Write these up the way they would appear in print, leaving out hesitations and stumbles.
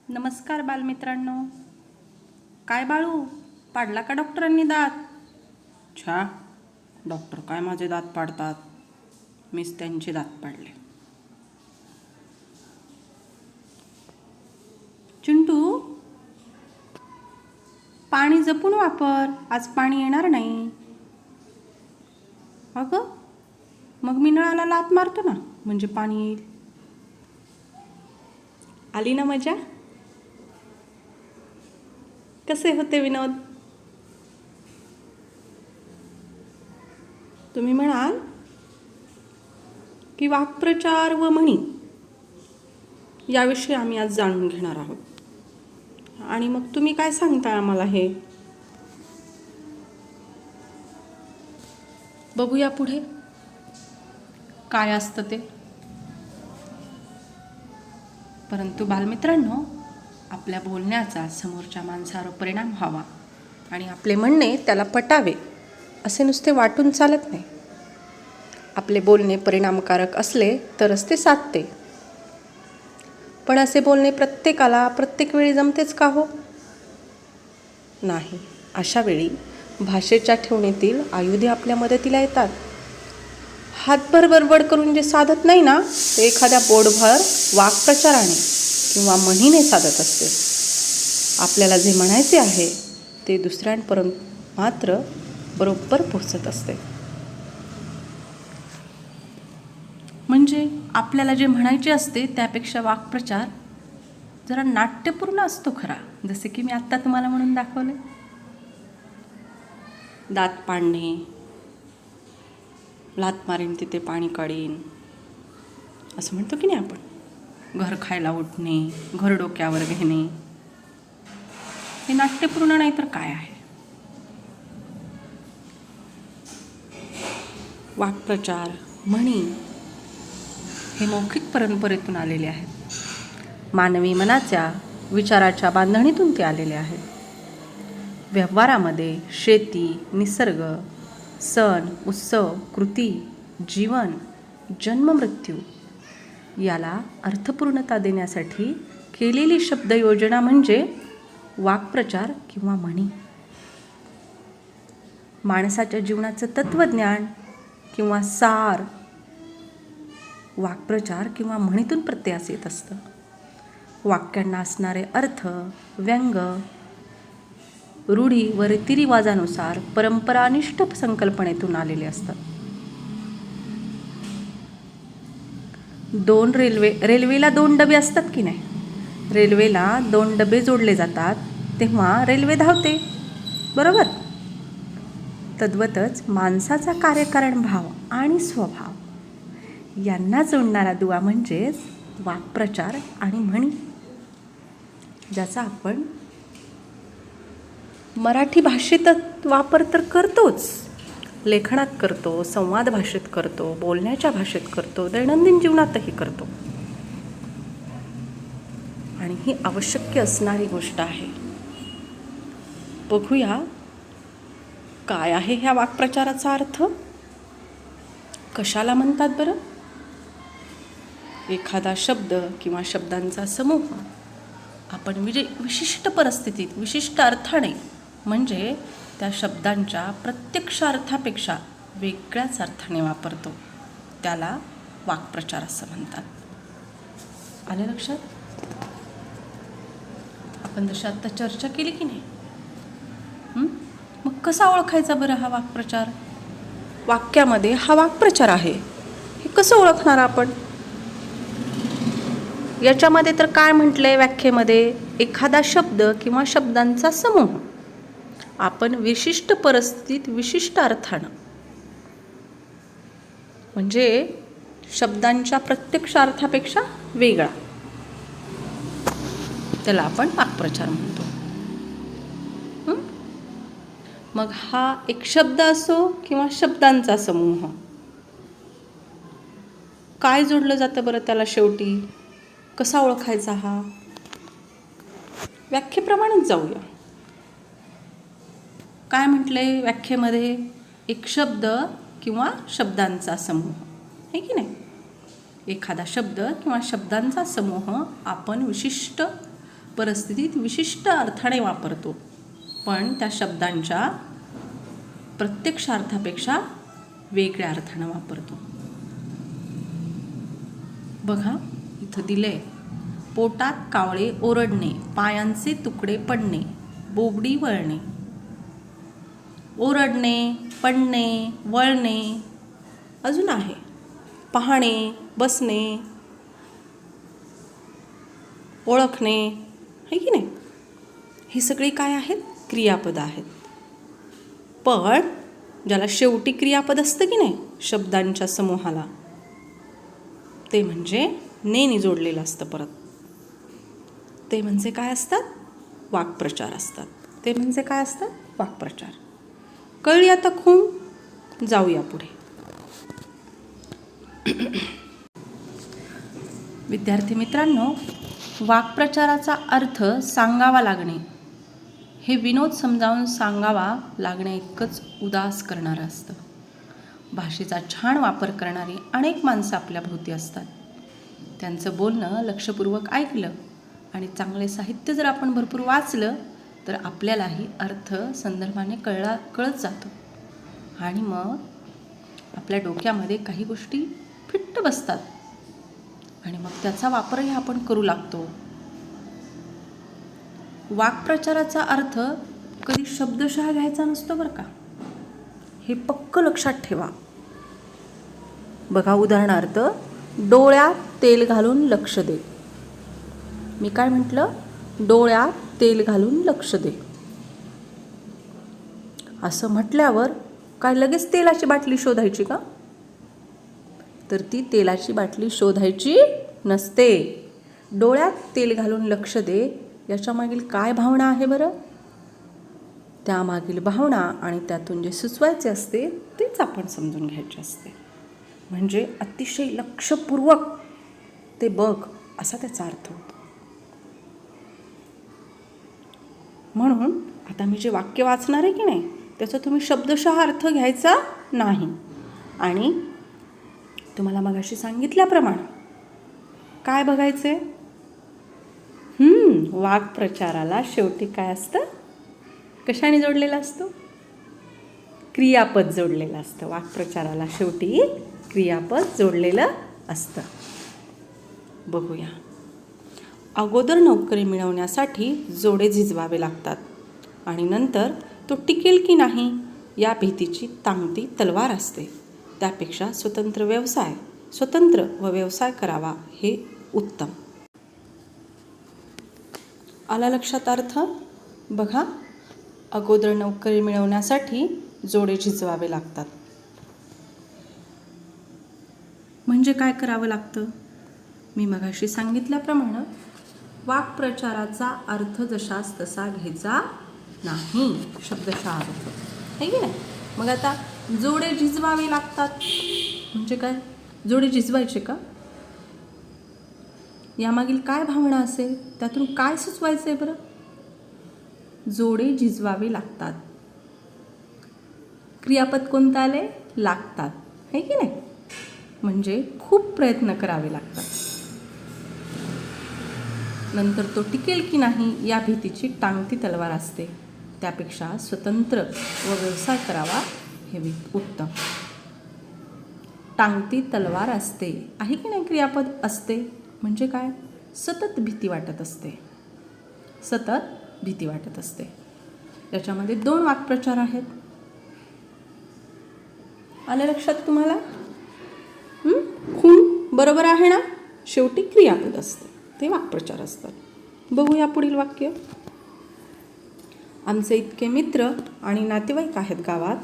नमस्कार बालमित्रांनो. काय बाळू, पाडला का डॉक्टरांनी दात? छा, डॉक्टर काय माझे दात पाडतात, मीच त्यांचे दात पाडले. चिंटू, पाणी जपून वापर, आज पाणी येणार नाही. अगं, मग मी नळाला लाथ मारतो ना, म्हणजे पाणी येईल. आली ना मजा? कसे होते विनोद? तुम्ही म्हणाल की वाक्प्रचार व म्हणी याविषयी आम्ही आज जाणून घेणार आहोत. आणि मग तुम्ही काय सांगताय आम्हाला हे? बघूया पुढे काय असतं ते. परंतु बालमित्रांनो, आपल्या बोलण्याचा समोरच्या माणसावर परिणाम व्हावा आणि आपले म्हणणे त्याला पटावे असे नुसते वाटून चालत नाही. आपले बोलणे परिणामकारक असले तरच ते साधते. पण असे बोलणे प्रत्येकाला प्रत्येक वेळी जमतेच का हो? नाही. अशा वेळी भाषेच्या ठेवणीतील आयुधे आपल्या मदतीला येतात. हातभर बडबड करून जे साधत नाही ना, ते एखाद्या बोटभर वाक्प्रचाराने किंवा म्हणीने साधत असते. आपल्याला जे म्हणायचे आहे ते दुसऱ्यांपर्यंत मात्र बरोबर पोहोचत असते. म्हणजे आपल्याला जे म्हणायचे असते त्यापेक्षा वाक्प्रचार जरा नाट्यपूर्ण असतो खरा, जसे की मी आत्ता तुम्हाला म्हणून दाखवले. दात पाडणे, लाथ मारीन तिथे पाणी काढीन, असं म्हणतो की नाही आपण. घर खायला उठणे, घर डोक्यावर घेणे, हे नाट्यपूर्ण नाही तर काय आहे? वाक्प्रचार, म्हणी हे मौखिक परंपरेतून आलेले आहेत. मानवी मनाच्या विचाराच्या बांधणीतून ते आलेले आहेत. व्यवहारामध्ये शेती, निसर्ग, सण, उत्सव, कृती, जीवन, जन्म, मृत्यू याला अर्थपूर्णता देण्यासाठी केलेली शब्दयोजना म्हणजे वाक्प्रचार किंवा म्हणी. माणसाच्या जीवनाचं तत्त्वज्ञान किंवा सार वाक्प्रचार किंवा म्हणीतून प्रत्ययास येत असतं. वाक्यांना असणारे अर्थ, व्यंग, रूढी व रीतिरिवाजानुसार परंपरानिष्ठ संकल्पनेतून आलेले असतात. रेल्वेला 2 डबे असतात की नाही? रेल्वेला 2 डबे जोडले जातात तेव्हा रेल्वे धावते, बरोबर? तद्वतच माणसाचा कार्यकारण भाव आणि स्वभाव यांना जोडणारा दुवा म्हणजेच वाक्प्रचार आणि म्हणी, ज्याचा आपण मराठी भाषेत वापर तर करतोच, लेखनात करतो, संवाद भाषेत करतो, बोलण्याच्या भाषेत करतो, दैनंदिन जीवनातही करतो. आणि ही आवश्यक असणारी गोष्ट आहे. बघूया काय आहे ह्या वाक्प्रचाराचा अर्थ. कशाला म्हणतात बरं? एखादा शब्द किंवा शब्दांचा समूह आपण विशिष्ट परिस्थितीत विशिष्ट अर्थाने, म्हणजे त्या शब्दांच्या प्रत्यक्ष अर्थापेक्षा वेगळ्याच अर्थाने वापरतो, त्याला वाक्प्रचार असं म्हणतात. आले लक्षात? आपण जशी आत्ता चर्चा केली की नाही, मग कसा ओळखायचा बरं हा वाक्प्रचार? वाक्यामध्ये हा वाक्प्रचार आहे हे कसं ओळखणार आपण? याच्यामध्ये तर काय म्हटलंय व्याख्येमध्ये? एखादा शब्द किंवा शब्दांचा समूह आपण विशिष्ट परिस्थितीत विशिष्ट अर्थानं, म्हणजे शब्दांच्या प्रत्यक्ष अर्थापेक्षा वेगळा, त्याला आपण वाक्प्रचार म्हणतो. मग हा एक शब्द असो किंवा शब्दांचा समूह, काय जोडलं जातं बरं त्याला शेवटी? कसा ओळखायचा हा? व्याख्येप्रमाणेच जाऊया. काय म्हटलंय व्याख्येमध्ये? एक शब्द किंवा शब्दांचा समूह, आहे की नाही? एखादा शब्द किंवा शब्दांचा समूह आपण विशिष्ट परिस्थितीत विशिष्ट अर्थाने वापरतो, पण त्या शब्दांच्या प्रत्यक्ष अर्थापेक्षा वेगळ्या अर्थानं वापरतो. बघा इथं दिलंय, पोटात कावळे ओरडणे, पायांचे तुकडे पडणे, बोबडी वळणे. ओरडणे, पडणे, वळणे, अजून आहे पाहणे, बसणे, ओळखणे, है की नाही. ही सगळी काय आहेत? क्रियापदं आहेत. पण ज्याला शेवटी क्रियापद असतं की नाही शब्दांच्या समूहाला, ते म्हणजे नेनी जोडलेलं असतं. परत ते म्हणजे काय असतात? वाक्प्रचार असतात. ते म्हणजे काय असतात? वाक्प्रचार. कळली आता खूण? जाऊया पुढे. विद्यार्थी मित्रांनो, वाक्प्रचाराचा अर्थ सांगावा लागणे हे विनोद समजावून सांगावा लागणे इतकंच उदास करणारं असतं. भाषेचा छान वापर करणारी अनेक माणसं आपल्या भोवती असतात. त्यांचं बोलणं लक्षपूर्वक ऐकलं आणि चांगले साहित्य जर आपण भरपूर वाचलं तर आपल्यालाही अर्थ संदर्भाने कळत जातो आणि मग आपल्या डोक्यामध्ये काही गोष्टी फिट्ट बसतात आणि मग त्याचा वापरही आपण करू लागतो. वाक्प्रचाराचा अर्थ कधी शब्दशः घ्यायचा नसतो बरं का, हे पक्क लक्षात ठेवा. बघा उदाहरणार्थ, डोळ्यात तेल घालून लक्ष दे. मी काय म्हटलं? डोळ्यात तेल घालून लक्ष दे. असं म्हटल्यावर काय लगेच तेलाची बाटली शोधायची का? तर ती तेलाची बाटली शोधायची नसते. डोळ्यात तेल घालून लक्ष दे याच्या मागील काय भावना आहे बरं? त्यामागील भावना आणि त्यातून जे सुचवायचे असते तेच आपण समजून घ्यायचे असते. म्हणजे अतिशय लक्षपूर्वक ते बघ असा त्याचा अर्थ होतो. म्हणून आता मी जे वाक्य वाचणार आहे की नाही त्याचा तुम्ही शब्दशः अर्थ घ्यायचा नाही. आणि तुम्हाला मगाशी सांगितल्याप्रमाणे काय बघायचे? वाक्प्रचाराला शेवटी काय असतं? कशाने जोडलेला असतो? क्रियापद जोडलेलं असतं. वाक्प्रचाराला शेवटी क्रियापद जोडलेलं असतं. बघूया. अगोदर नोकरी मिळवण्यासाठी जोडे झिजवावे लागतात आणि नंतर तो टिकेल की नाही या भीतीची टांगती तलवार असते. त्यापेक्षा स्वतंत्र व व्यवसाय करावा हे उत्तम. आला लक्षात अर्थ? बघा, अगोदर नोकरी मिळवण्यासाठी जोडे झिजवावे लागतात म्हणजे काय करावं लागतं? मी मगाशी सांगितल्याप्रमाणे वाक्प्रचाराचा अर्थ जशास तसा घ्यायचा नाही, शब्दशः अर्थ, है की नाही. मग आता जोडे झिजवावे लागतात म्हणजे काय? जोडे झिजवायचे का? यामागील काय भावना असेल? त्यातून काय सुचवायचं आहे बरं? जोडे झिजवावे लागतात. क्रियापद कोणतं आले? लागतात, है की नाही. म्हणजे खूप प्रयत्न करावे लागतात. नंतर तो टिकेल की नाही या भीतीची टांगती तलवार असते. त्यापेक्षा स्वतंत्र व व्यवसाय करावा हे उत्तम. टांगती तलवार असते आहे की नाही. क्रियापद असते म्हणजे काय? सतत भीती वाटत असते. सतत भीती वाटत असते. याच्यामध्ये 2 वाक्प्रचार आहेत. आलं लक्षात तुम्हाला? खूण बरोबर आहे ना. शेवटी क्रियापद असते, ते वाक्प्रचार असतात. बघूया पुढील वाक्य. आमचे इतके मित्र आणि नातेवाईक आहेत गावात.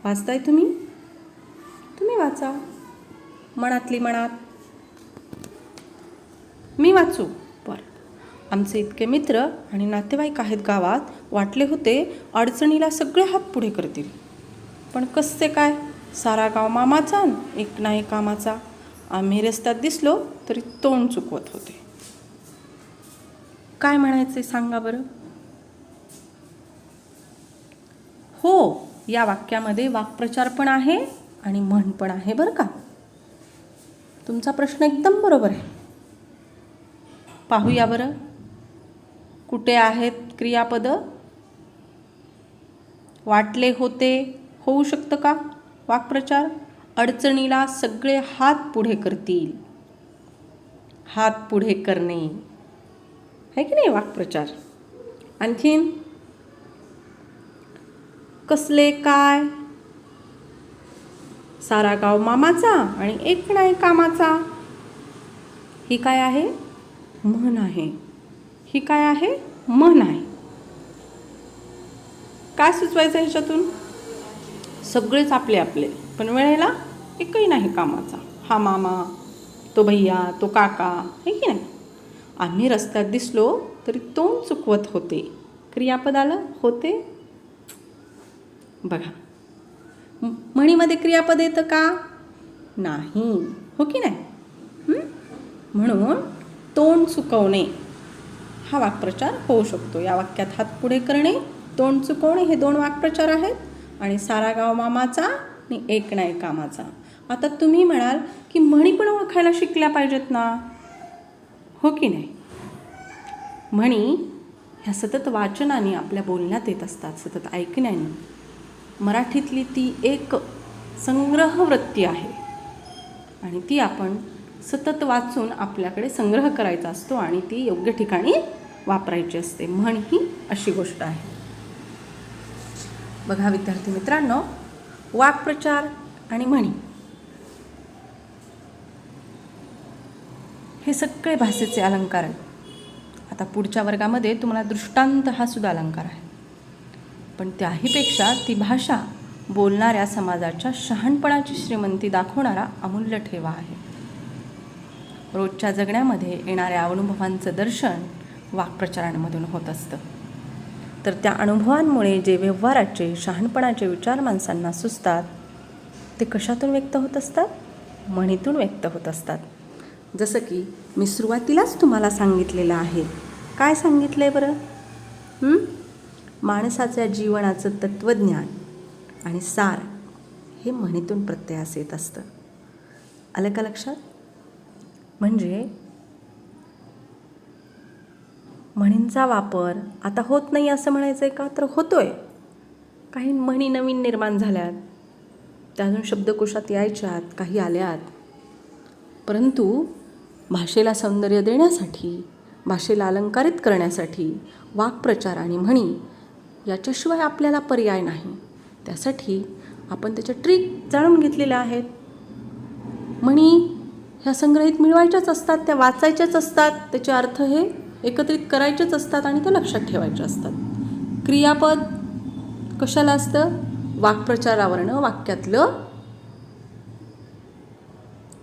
वाचताय तुम्ही? तुम्ही वाचा मनातली मनात. मी वाचू? बरं. आमचे इतके मित्र आणि नातेवाईक आहेत गावात. वाटले होते अडचणीला सगळे हात पुढे करतील, पण कसे काय? सारा गाव मामाचा एक नाही कामाचा. आम्ही रस्त्यात दिसलो तरी तोंड चुकवत होते. काय म्हणायचे सांगा बरं? हो, या वाक्यामध्ये वाक्प्रचार पण आहे आणि म्हण पण आहे बरं का. तुमचा प्रश्न एकदम बरोबर आहे. पाहूया बरं, कुठे आहेत क्रियापदं? वाटले होते होऊ शकतं का वाक्प्रचार? अडचणीला सगळे हात पुढे करतील. हात पुढे करणे आहे की नाही वाक्प्रचार. आणखीन कसले काय? सारा गाव मामाचा आणि एक नाही कामाचा. ही काय आहे? म्हण आहे. ही काय आहे? म्हण आहे. काय सुचवायचं ह्याच्यातून? सगळेच आपले आपले, पण वेळेला एकही नाही कामाचा. हा मामा, तो भैया, तो काका, आहे की नाही. आम्ही रस्त्यात दिसलो तरी तोंड चुकवत होते. क्रियापद आलं होते. बघा, म्हणीमध्ये क्रियापद येतं का? नाही, हो की नाही. म्हणून तोंड चुकवणे हा वाक्प्रचार होऊ शकतो. या वाक्यात हात पुढे करणे, तोंड चुकवणे हे 2 वाक्प्रचार आहेत. आणि सारा गाव मामाचा आणि एक नाही कामाचा. आता तुम्ही म्हणाल की म्हणी पण ओळखायला शिकल्या पाहिजेत ना, हो की नाही. म्हणी ह्या सतत वाचनाने आपल्या बोलण्यात येत असतात, सतत ऐकण्याने. मराठीतली ती एक संग्रहवृत्ती आहे आणि ती आपण सतत वाचून आपल्याकडे संग्रह करायचा असतो आणि ती योग्य ठिकाणी वापरायची असते. म्हण ही अशी गोष्ट आहे. बघा विद्यार्थी मित्रांनो, वाक्प्रचार आणि म्हणी हे सगळे भाषेचे अलंकार आहेत. आता पुढच्या वर्गामध्ये तुम्हाला दृष्टांत हा सुद्धा अलंकार आहे. पण त्याहीपेक्षा ती भाषा बोलणाऱ्या समाजाच्या शहाणपणाची श्रीमंती दाखवणारा अमूल्य ठेवा आहे. रोजच्या जगण्यामध्ये येणाऱ्या अनुभवांचं दर्शन वाक्प्रचारांमधून होत असतं. तर त्या अनुभवांमुळे जे व्यवहाराचे शहाणपणाचे विचार माणसांना सुचतात ते कशातून व्यक्त होत असतात? म्हणीतून व्यक्त होत असतात. जसं की मी सुरुवातीलाच तुम्हाला सांगितलेलं आहे. काय सांगितलं आहे बरं? माणसाच्या जीवनाचं तत्त्वज्ञान आणि सार हे म्हणीतून प्रत्ययास येत असतं. आलं का लक्षात? म्हणजे म्हणींचा वापर आता होत नाही असं म्हणायचं आहे का? तर होतोय. काही म्हणी नवीन निर्माण झाल्यात, त्या अजून शब्दकोशात यायच्यात, काही आल्यात. परंतु भाषेला सौंदर्य देण्यासाठी, भाषेला अलंकारित करण्यासाठी वाक्प्रचार आणि म्हणी याच्याशिवाय आपल्याला पर्याय नाही. त्यासाठी आपण त्याच्या ट्रिक जाणून घेतलेल्या आहेत. म्हणी ह्या संग्रहित मिळवायच्याच असतात, त्या वाचायच्याच असतात, त्याचे अर्थ हे एकत्रित करायचेच असतात आणि ते लक्षात ठेवायचे असतात. क्रियापद कशाला असतं? वाक्प्रचारावरनं वाक्यातलं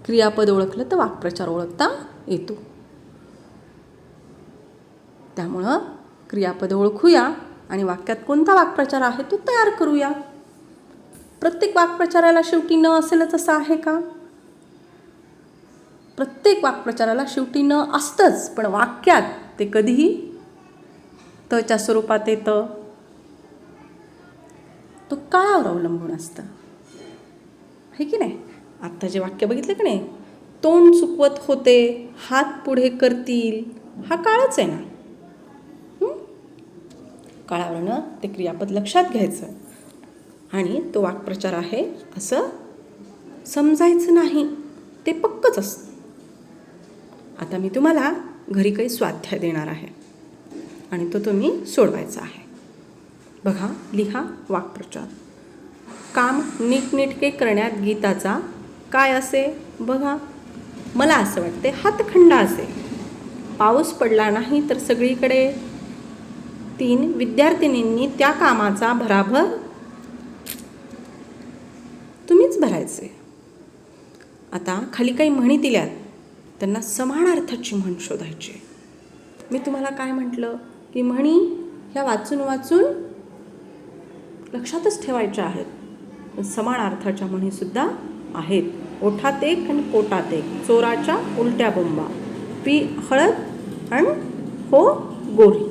क्रियापद ओळखलं तर वाक्प्रचार ओळखता येतो. त्यामुळं क्रियापद ओळखूया आणि वाक्यात कोणता वाक्प्रचार आहे तो तयार करूया. प्रत्येक वाक्प्रचाराला शेवटी न असेलच असं आहे का? प्रत्येक वाक्प्रचाराला शेवटी न असतंच, पण वाक्यात ते कधीही तच्या स्वरूपात येतं. तो काळावर अवलंबून असतं, आहे की नाही. आत्ता जे वाक्य बघितलं की नाही, तोंड चुकवत होते, हात पुढे करतील, हा काळच आहे ना. काळावरनं ते क्रियापद लक्षात घ्यायचं आणि तो वाक्प्रचार आहे असं समजायचं नाही. ते पक्कच असतं. आता मी तुम्हाला घरी काही स्वाध्याय देणार आहे आणि तो तुम्ही सोडवायचा आहे. बघा, लिहा वाक्प्रचार. काम नीटनेटके करण्यात गीताचा काय असे? बघा, मला असं वाटते हातखंडा असे. पाऊस पडला नाही तर सगळीकडे. 3 विद्यार्थिनींनी त्या कामाचा भराभर तुम्हीच भरायचे. आता खाली काही म्हणी दिल्यात, त्यांना समान अर्थाची म्हण शोधायची. मी तुम्हाला काय म्हटलं की म्हणी ह्या वाचून वाचून लक्षातच ठेवायच्या आहेत. पण समान अर्थाच्या म्हणीसुद्धा आहेत. ओठात एक आणि पोटात एक, चोराच्या उलट्या बोंबा, पी हळद आणि हो गोरी.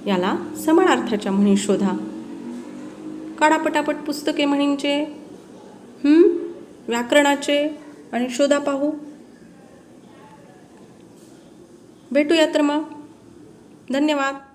याला समान अर्थाच्या म्हणी शोधा. काढा पटापट पुस्तके म्हणींचे, व्याकरणाचे आणि शोधा पाहू. भेटूया तर मग. धन्यवाद.